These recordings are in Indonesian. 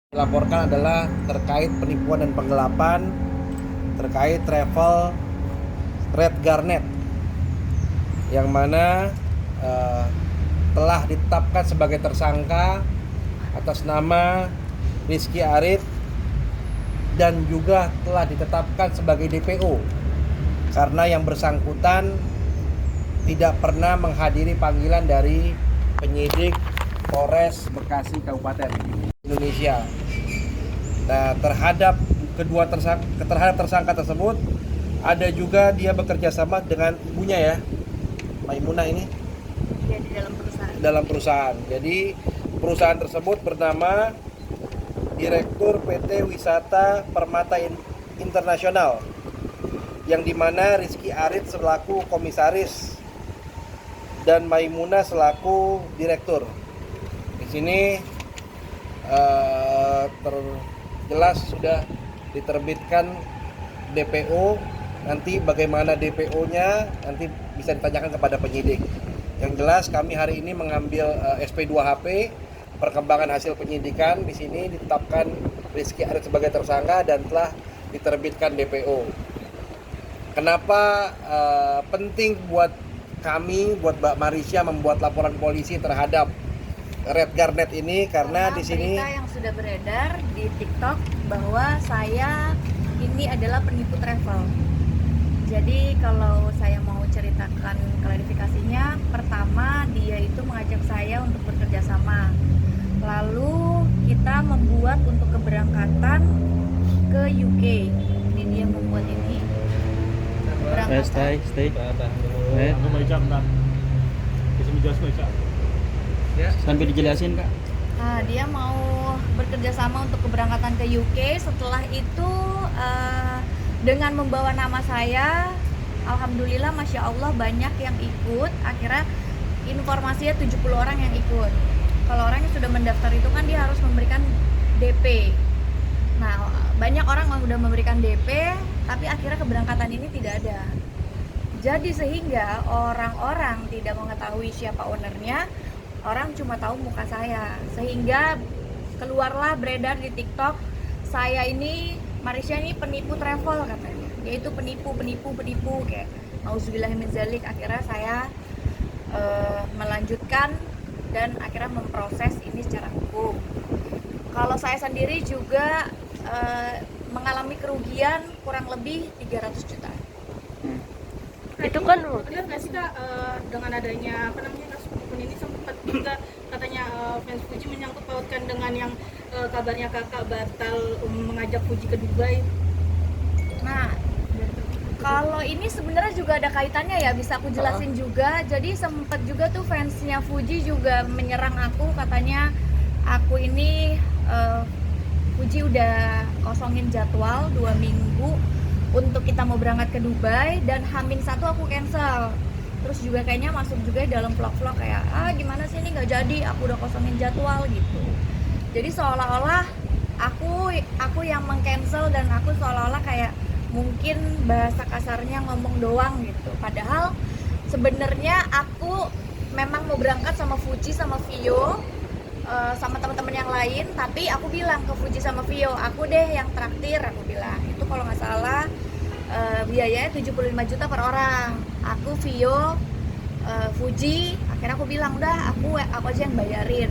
Dilaporkan adalah terkait penipuan dan penggelapan terkait travel Red Garnet yang mana telah ditetapkan sebagai tersangka atas nama Rizky Arit dan juga telah ditetapkan sebagai DPO karena yang bersangkutan tidak pernah menghadiri panggilan dari penyidik Polres Bekasi Kabupaten Indonesia. Nah, terhadap tersangka tersebut ada juga dia bekerja sama dengan ibunya ya, Maimunah ini. Ya, di dalam perusahaan. Jadi perusahaan tersebut bernama Direktur PT Wisata Permata Internasional, yang dimana Rizky Arit selaku komisaris dan Maimunah selaku direktur. Di sini jelas sudah diterbitkan DPO. Nanti bagaimana DPO-nya nanti bisa ditanyakan kepada penyidik. Yang jelas kami hari ini mengambil SP2HP perkembangan hasil penyidikan. Di sini ditetapkan Rizky Arit sebagai tersangka dan telah diterbitkan DPO. Kenapa penting buat kami, buat Mbak Marisha membuat laporan polisi terhadap Red Garnet ini karena di sini berita yang sudah beredar di TikTok bahwa saya ini adalah penipu travel. Jadi kalau saya mau ceritakan klarifikasinya, pertama dia itu mengajak saya untuk bekerja sama. Lalu kita membuat untuk keberangkatan ke UK. Ini dia membuat ini. Stay. Sampai dijelasin Kak. Nah, dia mau bekerja sama untuk keberangkatan ke UK. Setelah itu dengan membawa nama saya, alhamdulillah masya Allah banyak yang ikut. Akhirnya informasinya 70 orang yang ikut. Kalau orang yang sudah mendaftar itu kan dia harus memberikan DP. Nah, banyak orang yang sudah memberikan DP, tapi akhirnya keberangkatan ini tidak ada. Jadi sehingga orang-orang tidak mengetahui siapa ownernya, orang cuma tahu muka saya. Sehingga keluarlah beredar di TikTok, saya ini, Marisha ini penipu travel katanya. Dia itu penipu kayak auzubillahi min dzalik. Akhirnya saya melanjutkan dan akhirnya memproses ini secara hukum. Kalau saya sendiri juga mengalami kerugian kurang lebih 300 juta. Itu kan benar nggak sih Kak, dengan adanya kasus penipuan ini sempat juga katanya fans Fuji menyangkut pautkan dengan yang kabarnya kakak batal mengajak Fuji ke Dubai. Nah, kalau ini sebenarnya juga ada kaitannya ya, bisa aku jelasin juga. Jadi sempat juga tuh fansnya Fuji juga menyerang aku, katanya aku ini Fuji udah kosongin jadwal 2 minggu untuk kita mau berangkat ke Dubai, dan H-1 aku cancel. Terus juga kayaknya masuk juga dalam vlog-vlog kayak gimana sih ini nggak jadi, aku udah kosongin jadwal gitu. Jadi seolah-olah aku yang meng-cancel, dan aku seolah-olah kayak mungkin bahasa kasarnya ngomong doang gitu. Padahal sebenarnya aku memang mau berangkat sama Fuji sama Vio, sama teman-teman yang lain, tapi aku bilang ke Fuji sama Vio, aku deh yang traktir, aku bilang. Itu kalau nggak salah biayanya 75 juta per orang. Aku, Vio, Fuji, akhirnya aku bilang udah aku aja yang bayarin.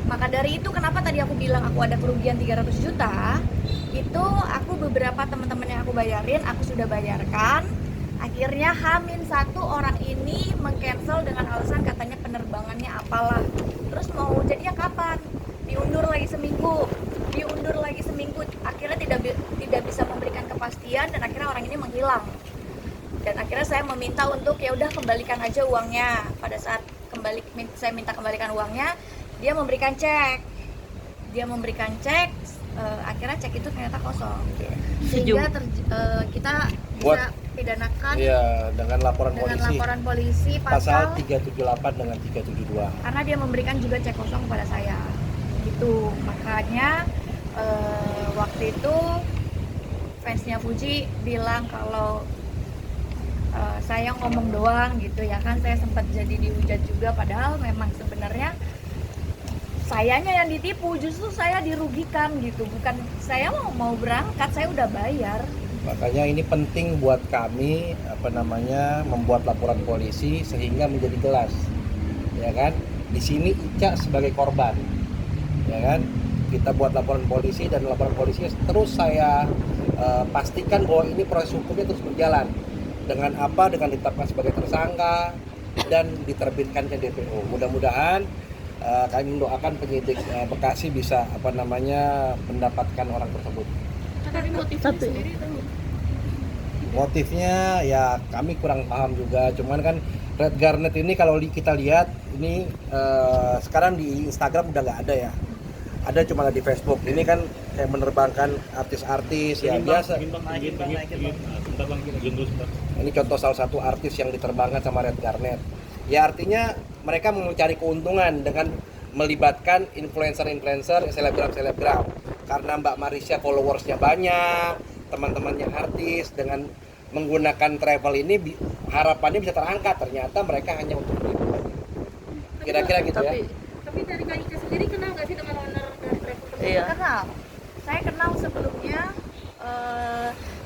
Maka dari itu kenapa tadi aku bilang aku ada kerugian 300 juta, itu aku beberapa teman-teman yang aku bayarin, aku sudah bayarkan. Akhirnya H-1 orang ini meng-cancel dengan alasan katanya penerbangannya apalah. Terus mau jadinya kapan? Diundur lagi seminggu. Akhirnya tidak bisa memberikan kepastian, dan akhirnya orang ini menghilang. Dan akhirnya saya meminta untuk ya udah kembalikan aja uangnya. Pada saat saya minta kembalikan uangnya, dia memberikan cek. Akhirnya cek itu ternyata kosong. Sehingga kita bisa pidanakan dengan laporan polisi pasal 378 dengan 372. Karena dia memberikan juga cek kosong kepada saya. Gitu. Makanya waktu itu fansnya Fuji bilang kalau saya ngomong doang gitu ya kan. Saya sempat jadi dihujat juga, padahal memang sebenarnya sayanya yang ditipu, justru saya dirugikan gitu. Bukan saya mau berangkat, saya udah bayar. Makanya ini penting buat kami membuat laporan polisi sehingga menjadi jelas, ya kan? Di sini Ica sebagai korban, ya kan? Kita buat laporan polisi dan laporan polisi terus saya pastikan bahwa ini proses hukumnya terus berjalan. Dengan apa? Dengan ditetapkan sebagai tersangka dan diterbitkannya DPO. Mudah-mudahan kami mendoakan penyidik Bekasi bisa mendapatkan orang tersebut. Tapi motifnya sendiri tahu. Motifnya ya kami kurang paham juga, cuman kan Red Garnet ini kalau kita lihat ini sekarang di Instagram udah nggak ada ya, ada cuma di Facebook. Ini kan kayak menerbangkan artis-artis ya biasa. Ini contoh salah satu artis yang diterbangkan sama Red Garnet. Ya artinya mereka mau mencari keuntungan dengan melibatkan influencer-influencer, selebgram-selebgram. Karena Mbak Marisha followersnya banyak, teman-temannya artis, dengan menggunakan travel ini harapannya bisa terangkat. Ternyata mereka hanya untuk menipu. Kira-kira gitu ya. Tapi dari Kak Ica sendiri kenal nggak sih dengan owner dan travel tersebut? Iya. Kenal. Saya kenal sebelumnya.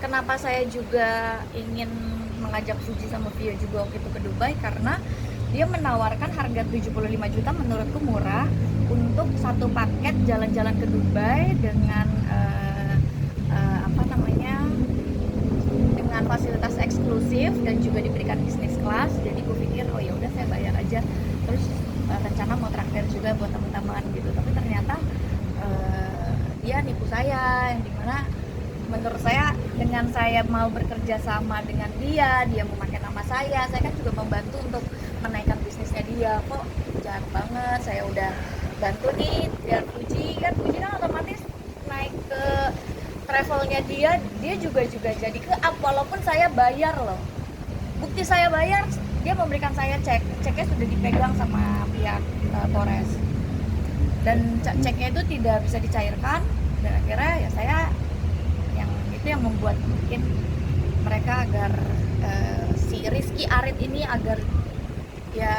Kenapa saya juga ingin mengajak Fuji sama Vio juga waktu itu ke Dubai, karena dia menawarkan harga 75 juta menurutku murah untuk satu paket jalan-jalan ke Dubai dengan dengan fasilitas eksklusif dan juga diberikan bisnis kelas. Jadi gue pikir oh ya udah saya bayar aja. Terus rencana mau traktir juga buat teman-teman gitu. Tapi ternyata dia nipu saya, yang dimana menurut saya dengan saya mau bekerja sama dengan dia memakai nama saya kan juga membantu untuk menaikkan bisnisnya dia. Kok jahat banget, saya udah bantu nih biar Fuji kan otomatis naik ke travelnya dia juga jadi ke up walaupun saya bayar loh. Bukti saya bayar, dia memberikan saya ceknya sudah dipegang sama pihak Polres. Dan ceknya itu tidak bisa dicairkan dan akhirnya ya saya yang membuat mungkin mereka agar si Rizky Arit ini agar ya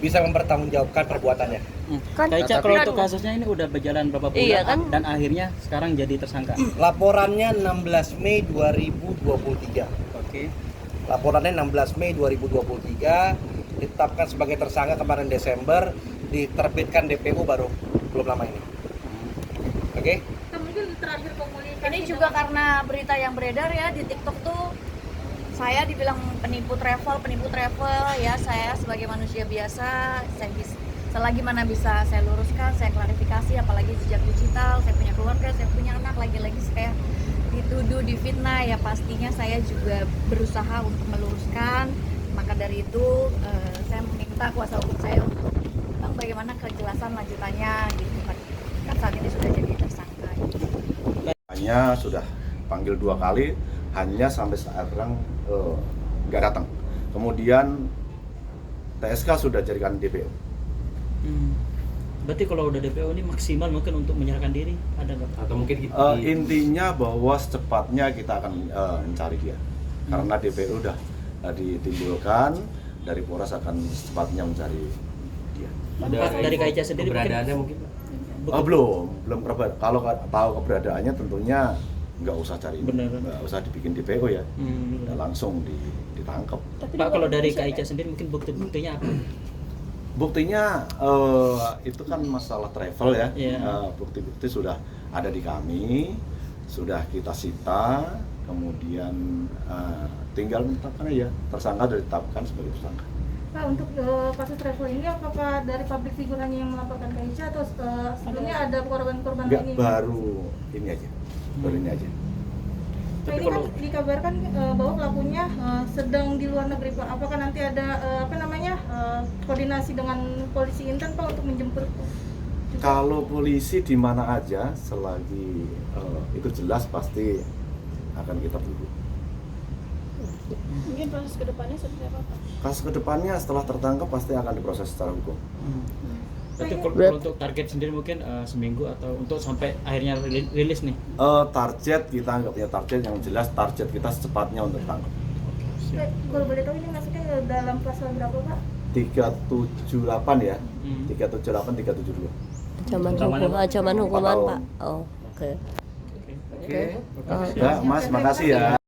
bisa mempertanggungjawabkan perbuatannya. Kak Ica, kalau untuk kasusnya ini udah berjalan berapa bulan Iya, kan? dan akhirnya sekarang jadi tersangka. Laporannya 16 Mei 2023. Oke. Laporannya 16 Mei 2023, ditetapkan sebagai tersangka kemarin Desember, diterbitkan DPO baru belum lama ini. Oke? Mungkin terakhir komunikasi. ini juga karena berita yang beredar ya di TikTok tuh saya dibilang penipu travel ya. Saya sebagai manusia biasa, selagi mana bisa saya luruskan, saya klarifikasi, apalagi jejak digital, saya punya keluarga, saya punya anak, lagi-lagi saya dituduh, difitnah, ya pastinya saya juga berusaha untuk meluruskan. Maka dari itu saya meminta kuasa hukum saya untuk Bang bagaimana kejelasan lanjutannya gitu kan saat ini sudah jadi tersangka. Hanya sudah panggil 2 kali, hanya sampai sekarang nggak datang. Kemudian TSK sudah jadikan DPO. Berarti kalau udah DPO ini maksimal mungkin untuk menyerahkan diri, ada nggak? Atau mungkin Intinya bahwa secepatnya kita akan mencari dia. Karena DPO udah ditimbulkan, dari Polres akan secepatnya mencari dia. Dari Kak Ica sendiri keberadaannya mungkin Belum kalau tahu keberadaannya tentunya nggak usah cari, Bener. nggak usah dibikin DPO ya, udah langsung ditangkap. Pak, kalau dari Kak Ica sendiri mungkin bukti-buktinya apa? Buktinya itu kan masalah travel ya. Yeah. Bukti-bukti sudah ada di kami, sudah kita sita, kemudian tinggal menetapkan ya, tersangka sudah ditetapkan sebagai tersangka. Pak, untuk kasus travel ini apakah dari publik figur hanya yang melaporkan ke Ica atau sebelumnya ada korban-korban Enggak, lainnya? baru ini aja. Pak, ini kan dikabarkan bahwa pelakunya sedang di luar negeri, Pak. Apakah nanti ada koordinasi dengan polisi intern, Pak, untuk menjemput? Kalau polisi di mana aja selagi itu jelas pasti akan kita tunggu. Mungkin proses kedepannya seperti apa, Pak? Kasus kedepannya setelah tertangkap pasti akan diproses secara hukum. Berarti kalau untuk target sendiri mungkin seminggu atau untuk sampai akhirnya rilis nih? Target kita nggak punya target, yang jelas target kita secepatnya untuk tangkap. Kalau boleh tahu ini masuknya dalam pasal berapa, Pak? 378 ya, 378, 372. Ancaman hukuman tahun. Pak. Oh, oke. Oke. Ya, Mas, makasih ya.